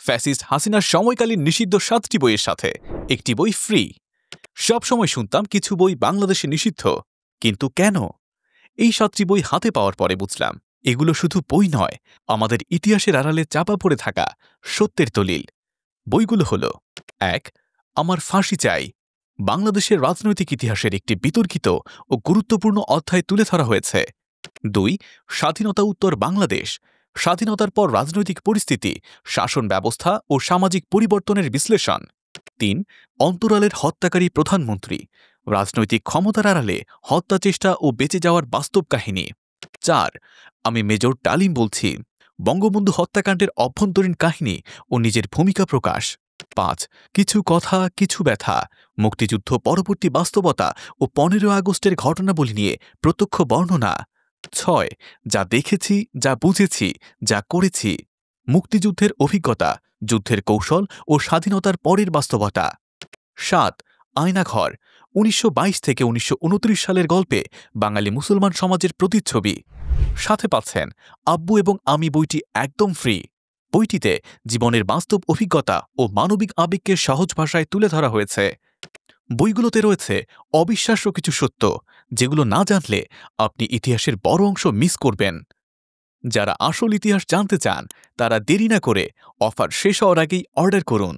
Fascist হাসিনার সময়কালীন নিষিদ্ধ 7টি বইয়ের সাথে একটি বই ফ্রি। সবসময় শুনতাম কিছু বই বাংলাদেশে নিষিদ্ধ, কিন্তু কেন? এই 7টি বই হাতে পাওয়ার পরে বুঝলাম এগুলো শুধু বই নয়, আমাদের ইতিহাসের আড়ালে চাপা পড়ে থাকা সত্যের দলিল। বইগুলো হল: 1. আমার ফাঁসি চাই। বাংলাদেশের রাজনৈতিক ইতিহাসের একটি বিতর্কিত ও গুরুত্বপূর্ণ অধ্যায় তুলে ধরা হয়েছে। 2. স্বাধীনতা উত্তর বাংলাদেশ। স্বাধীনতার পর রাজনৈতিক পরিস্থিতি, শাসন ব্যবস্থা ও সামাজিক পরিবর্তনের বিশ্লেষণ। 3. অন্তরালের হত্যাকারী প্রধানমন্ত্রী। রাজনৈতিক ক্ষমতার আড়ালে হত্যা চেষ্টা ও বেঁচে যাওয়ার বাস্তব কাহিনী। 4. আমি মেজর ডালিম বলছি। বঙ্গবন্ধু হত্যাকাণ্ডের অভ্যন্তরীণ কাহিনী ও নিজের ভূমিকা প্রকাশ। 5. কিছু কথা কিছু ব্যথা। মুক্তিযুদ্ধ পরবর্তী বাস্তবতা ও 15 আগস্টের ঘটনাবলী নিয়ে প্রত্যক্ষ বর্ণনা। 6. যা দেখেছি, যা বুঝেছি, যা করেছি। মুক্তিযুদ্ধের অভিজ্ঞতা, যুদ্ধের কৌশল ও স্বাধীনতার পরের বাস্তবতা। 7. আয়নাঘর। 1922 থেকে 1929 সালের গল্পে বাঙালি মুসলমান সমাজের প্রতিচ্ছবি। সাথে পাচ্ছেন আব্বু এবং আমি বইটি একদম ফ্রি। বইটিতে জীবনের বাস্তব অভিজ্ঞতা ও মানবিক আবেগকে সহজ ভাষায় তুলে ধরা হয়েছে। বইগুলোতে রয়েছে অবিশ্বাস্য কিছু সত্য, যেগুলো না জানলে আপনি ইতিহাসের বড় অংশ মিস করবেন। যারা আসল ইতিহাস জানতে চান তারা দেরি না করে অফার শেষ হওয়ার আগেই অর্ডার করুন।